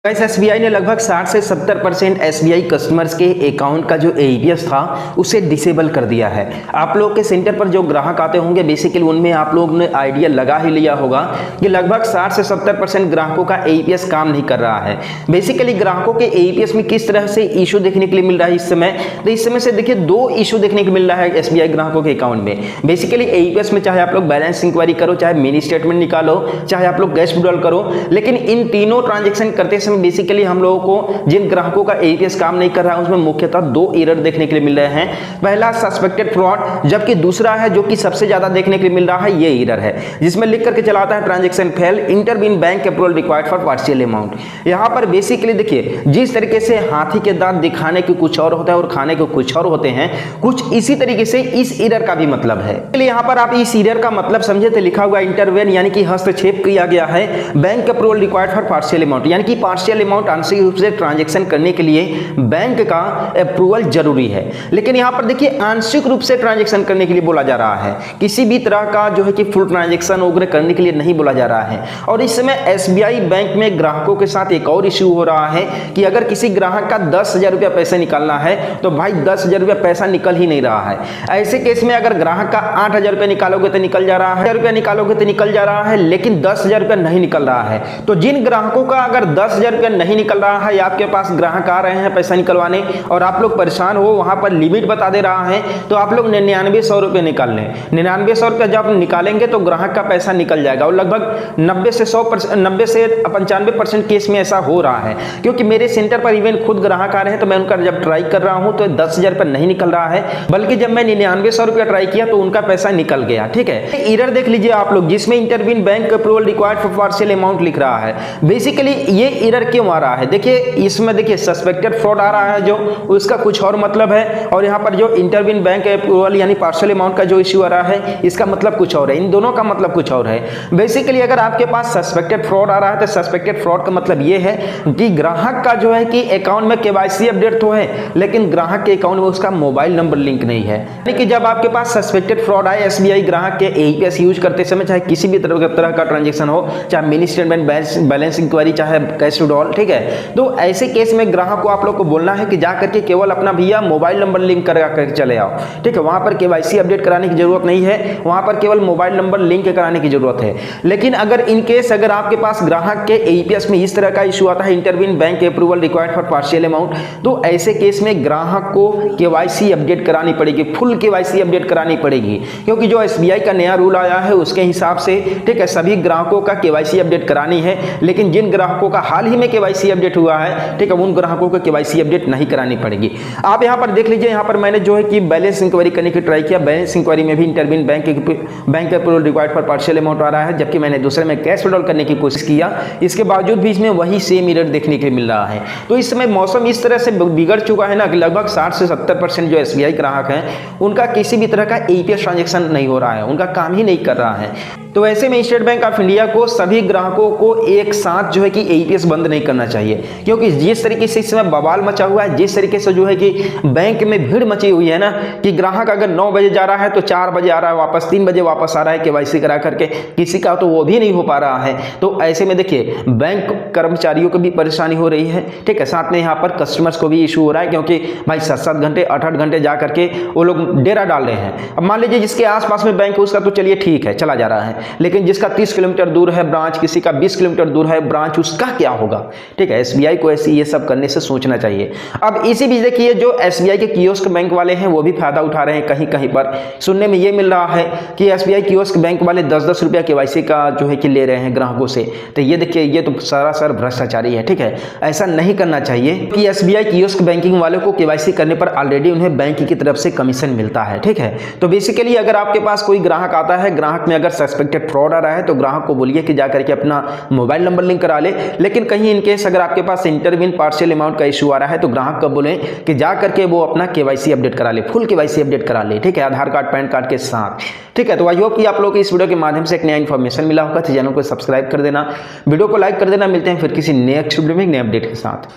Guys SBI ने लगभग 60 से 70% एसबीआई कस्टमर्स के अकाउंट का जो एईपीएस था उसे डिसेबल कर दिया है। आप लोग के सेंटर पर जो ग्राहक आते होंगे बेसिकली उनमें आप लोग ने आइडिया लगा ही लिया होगा कि लगभग 60 से 70% ग्राहकों का एईपीएस काम नहीं कर रहा है। बेसिकली ग्राहकों के एईपीएस में किस तरह से इशू देखने के लिए मिल रहा है इस समय, तो इस समय से देखिए दो इशू देखने को मिल रहा है एसबीआई ग्राहकों के अकाउंट में। बेसिकली एईपीएस में चाहे आप लोग बैलेंस इंक्वायरी करो, चाहे मिनी स्टेटमेंट निकालो, चाहे आप लोग कैश विड्रॉल करो, लेकिन इन तीनों ट्रांजेक्शन करते समय बेसिकली हम लोगों को जिन ग्राहकों का एईपीएस काम नहीं कर रहा है उसमें मुख्यतः दो एरर देखने के लिए मिल रहे हैं। पहला सस्पेक्टेड फ्रॉड, जबकि दूसरा है जो कि सबसे ज्यादा देखने के लिए मिल रहा है ये एरर है जिसमें लिख करके चलाता है transaction fail, intervene bank approval required for partial amount. यहां पर बेसिकली देखिए जिस तरीके से हाथी के दांत दिखाने के कुछ और होता है और खाने के कुछ और होते हैं, कुछ इसी तरीके से इस एरर का भी मतलब है। इसलिए यहां पर आप इस एरर का मतलब समझे तो लिखा हुआ इंटरवेन यानी कि हस्तक्षेप किया गया है bank approval required for partial amount, यानी कि पार्शियल अमाउंट आंशिक रूप से ट्रांजैक्शन करने के लिए बैंक का अप्रूवल जरूरी है। लेकिन यहां पर देखिए आंशिक रूप से ट्रांजैक्शन करने के लिए बोला जा रहा है, किसी भी तरह का जो है कि फुल ट्रांजैक्शन वगैरह करने के लिए नहीं बोला जा रहा है। और इस समय एसबीआई बैंक में ग्राहकों के साथ एक और इश्यू हो रहा है कि अगर किसी ग्राहक का 10,000 रुपया पैसा निकालना है तो भाई 10,000 रुपया पैसा निकल ही नहीं रहा है। ऐसे केस में अगर ग्राहक का 8,000 रुपया निकालोगे तो निकल जा रहा है, रुपया निकालोगे तो निकल जा रहा है, लेकिन 10,000 रुपया नहीं निकल रहा है। तो जिन ग्राहकों का अगर 10,000 रुपया नहीं निकल रहा है, आपके पास ग्राहक आ रहे हैं पैसा निकलवाने और आप लोग परेशान हो, वहां पर लिमिट बता दे रहा है, तो आप लोग 9900 रुपये निकाल लें। 9900 रुपये जब निकालेंगे तो ग्राहक का पैसा निकल जाएगा। और लगभग 90 से 95% केस में ऐसा हो रहा है, क्योंकि मेरे सेंटर पर इवन खुद ग्राहक आ रहे हैं तो मैं उनका जब ट्राई कर रहा हूं तो 10,000 रुपये नहीं निकल रहा है, बल्कि जब मैं 9900 रुपया ट्राई किया तो उनका पैसा निकल गया। ठीक है, एरर देख लीजिए आप लोग जिसमें intervene bank approval required for partial amount लिख रहा है। बेसिकली ये एरर क्यों आ रहा है, देखिए इसमें देखिए सस्पेक्टेड फ्रॉड आ रहा है जो उसका कुछ और मतलब है, और यहाँ पर जो इंटरवीन बैंक अप्रूवल यानी पार्शियल अमाउंट का जो इश्यू आ रहा है इसका मतलब कुछ और है। इन दोनों का मतलब कुछ और है। बेसिकली अगर आपके पास सस्पेक्टेड फ्रॉड आ रहा है तो सस्पेक्टेड फ्रॉड का मतलब ये है कि ग्राहक का जो है कि अकाउंट में केवाईसी अपडेट तो है लेकिन ग्राहक के अकाउंट में उसका मोबाइल नंबर लिंक नहीं है। यानी कि जब आपके पास सस्पेक्टेड फ्रॉड आए एसबीआई ग्राहक के एईपीएस यूज करते समय, चाहे किसी भी तरह का ट्रांजेक्शन हो, चाहे मिनी स्टेटमेंट, बैलेंस इंक्वायरी, चाहे कैश विड्रॉल, ठीक है, तो ऐसे केस में ग्राहक को आप लोग को बोलना है कि जा करके केवल अपना भैया मोबाइल नंबर लिंक करा करके चले आओ। ठीक है, वहां पर केवाईसी अपडेट कराने की जरूरत नहीं है, वहां पर केवल मोबाइल नंबर लिंक कराने की जरूरत है। लेकिन अगर इन केस अगर आपके पास ग्राहक के एईपीएस में इस तरह का इशू आता है intervene bank approval required for partial amount, तो ऐसे केस में ग्राहक को केवाईसी अपडेट करानी पड़ेगी, फुल केवाईसी अपडेट करानी पड़ेगी, क्योंकि जो एसबीआई का नया रूल आया है उसके हिसाब से, ठीक है, सभी ग्राहकों का केवाईसी अपडेट करानी है। लेकिन जिन ग्राहकों का हाल ही में केवाईसी अपडेट हुआ है, ठीक है, उन ग्राहकों को केवाईसी अपडेट नहीं करानी पड़ेगी। आप यहां पर देख लीजिए, यहां पर मैंने जो है कि बैलेंस इंक्वायरी करने की ट्राई किया, बैलेंस इंक्वायरी में भी intervene bank approval required for partial amount आ रहा है, जबकि मैंने दूसरे में कैश विड्रॉल करने की कोशिश किया, इसके बावजूद भी इसमें वही सेम एरर देखने के लिए मिल रहा है। तो इस समय मौसम इस तरह से बिगड़ चुका है ना कि लगभग 60 से 70% जो एसबीआई ग्राहक हैं उनका किसी भी तरह का एईपीएस ट्रांजैक्शन नहीं हो रहा है, उनका काम ही नहीं कर रहा है। तो ऐसे में स्टेट बैंक ऑफ इंडिया को सभी ग्राहकों को एक साथ जो है कि एईपीएस बंद नहीं करना चाहिए, क्योंकि जिस तरीके से इस समय बवाल मचा हुआ है, जिस तरीके से जो है कि बैंक में भीड़ मची हुई है ना कि ग्राहक अगर 9 बजे जा रहा है तो 4 बजे आ रहा है वापस, 3 बजे वापस आ रहा है केवाईसी करा करके, किसी का तो वो भी नहीं हो पा रहा है। तो ऐसे में देखिए बैंक कर्मचारियों को भी परेशानी हो रही है, ठीक है, साथ में यहाँ पर कस्टमर्स को भी इशू हो रहा है, क्योंकि भाई 7-7 घंटे 8-8 घंटे जा करके वो लोग डेरा डाल रहे हैं। अब मान लीजिए जिसके आसपास में बैंक है उसका तो चलिए ठीक है चला जा रहा है, लेकिन जिसका 30 किलोमीटर दूर है ब्रांच, किसी का 20 किलोमीटर दूर है ब्रांच, उसका क्या होगा। ठीक है, एसबीआई को ऐसे ये सब करने से सोचना चाहिए। अब इसी बीच देखिए जो एसबीआई के कियोस्क बैंक वाले हैं वो भी फायदा उठा रहे हैं। कहीं कहीं पर सुनने में ये मिल रहा है कि एसबीआई कियोस्क बैंक वाले 10-10 रुपया केवाईसी का जो है कि ले रहे हैं ग्राहकों से। तो ये देखिए ये तो सरासर भ्रष्टाचारी है। ठीक है, ऐसा नहीं करना चाहिए कि एसबीआई कियोस्क बैंकिंग वाले को केवाईसी करने पर ऑलरेडी उन्हें बैंक की तरफ से कमीशन मिलता है। ठीक है, तो बेसिकली अगर आपके पास कोई ग्राहक आता है, ग्राहक में अगर सस्पेक्टेड फ्रॉड आ रहा है तो ग्राहक को बोलिए कि जाकर के अपना मोबाइल नंबर लिंक करा ले। लेकिन कहीं इनकेस अगर आपके पास इंटरवीन पार्शियल अमाउंट का इशू आ रहा है तो ग्राहक को बोले कि जाकर के वो अपना केवाईसी अपडेट करा ले, फुल केवाईसी अपडेट करा ले। ठीक है, आधार कार्ड पैन कार्ड के साथ। ठीक है, तो आई होप कि आप लोगों को इस वीडियो के माध्यम से एक नया इन्फॉर्मेशन मिला होगा। तो चैनल को सब्सक्राइब कर देना, वीडियो को लाइक कर देना। मिलते हैं फिर किसी नेक्स्ट वीडियो में नए अपडेट के साथ।